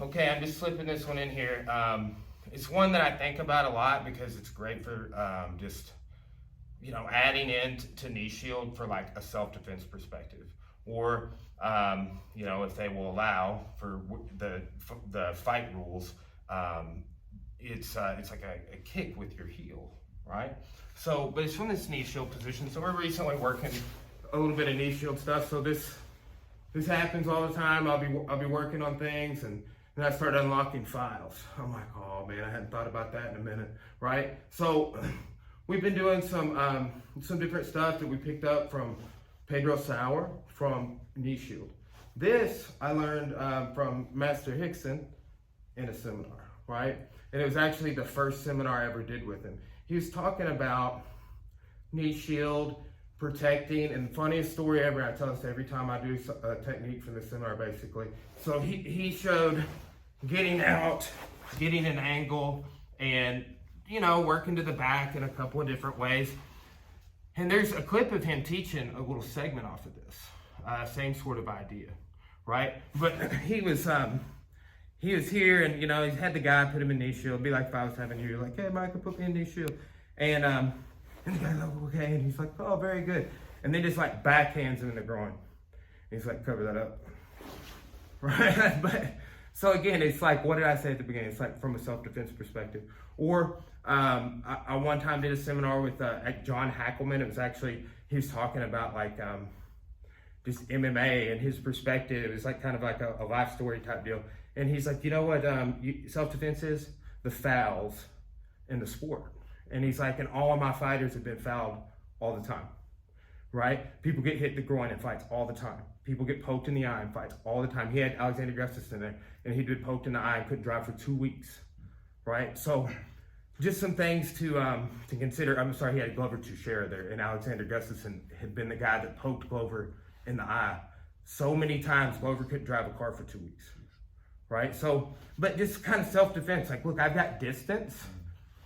Okay, I'm just slipping this one in here. It's one that I think about a lot because it's great for just, adding in to knee shield for like a self-defense perspective. Or, if they will allow for the fight rules, it's like a kick with your heel, right? So, but it's from this knee shield position. So we're recently working a little bit of knee shield stuff. So this happens all the time. I'll be working on things, and then I start unlocking files. I'm like, oh man, I hadn't thought about that in a minute, right? So we've been doing some different stuff that we picked up from Pedro Sauer from Knee Shield. This I learned from Master Hickson in a seminar, right? And it was actually the first seminar I ever did with him. He was talking about knee shield, protecting, and the funniest story ever, I tell this every time I do a technique from the seminar basically. So he showed getting out, getting an angle, and working to the back in a couple of different ways. And there's a clip of him teaching a little segment off of this, same sort of idea, right? But he was here, and he had the guy put him in knee shield. It'd be like if I was having you, like, hey, Michael, put me in knee shield, and the guy's like, okay, and he's like, oh, very good, and then just like backhands him in the groin. And he's like, cover that up, right? But so again, it's like, what did I say at the beginning? It's like from a self-defense perspective. Or I one time did a seminar with John Hackelman. It was actually, he was talking about like just MMA and his perspective. It was like kind of like a life story type deal. And he's like, you know what self-defense is? The fouls in the sport. And he's like, and all of my fighters have been fouled all the time, right? People get hit in the groin in fights all the time. People get poked in the eye in fights all the time. He had Alexander Gustafsson there, and he'd been poked in the eye and couldn't drive for 2 weeks, right? So just some things to consider. I'm sorry, he had Glover Teixeira there, and Alexander Gustafsson had been the guy that poked Glover in the eye so many times Glover couldn't drive a car for 2 weeks, right? So, but just kind of self-defense, like, look, I've got distance,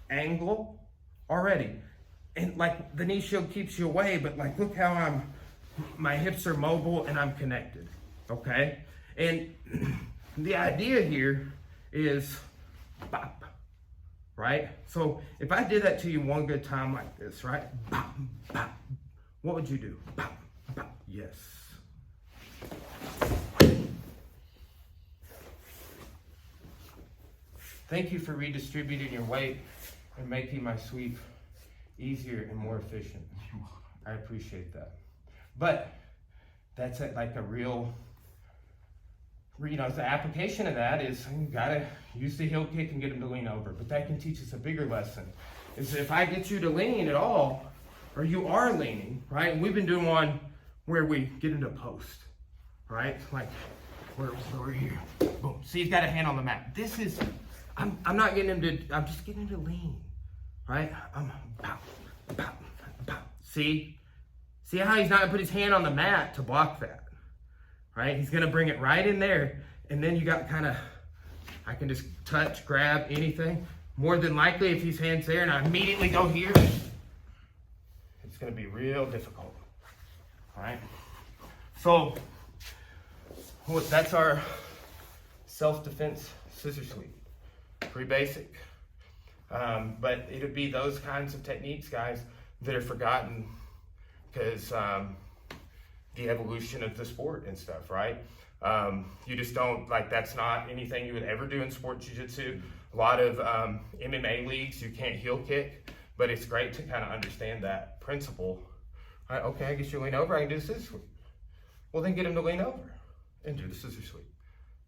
angle already, and like the knee shield keeps you away, but like, look how my hips are mobile and I'm connected, okay? And the idea here is bop, right? So if I did that to you one good time like this, right? Bop, bop, what would you do? Bop, bop, yes. Thank you for redistributing your weight and making my sweep easier and more efficient. I appreciate that. But that's like a real, the application of that is you gotta use the heel kick and get them to lean over. But that can teach us a bigger lesson. Is that if I get you to lean at all, or you are leaning, right? And we've been doing one where we get into post, right? Like we're here, boom. See, he's got a hand on the mat. This is, I'm not getting him to, I'm just getting him to lean, right? I'm pow, pow, pow. See how he's not gonna put his hand on the mat to block that, right? He's gonna bring it right in there, and then you got I can just touch, grab, anything. More than likely, if his hand's there and I immediately go here, it's gonna be real difficult, all right? So, that's our self-defense scissor sweep. Pretty basic. But it'll be those kinds of techniques, guys, that are forgotten because the evolution of the sport and stuff, right? You just don't, that's not anything you would ever do in sport jiu-jitsu. A lot of MMA leagues, you can't heel kick, but it's great to kind of understand that principle. All right, okay, I guess you lean over, I can do the scissor sweep. Well, then get him to lean over and do the scissor sweep.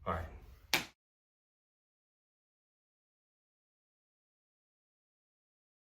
All right.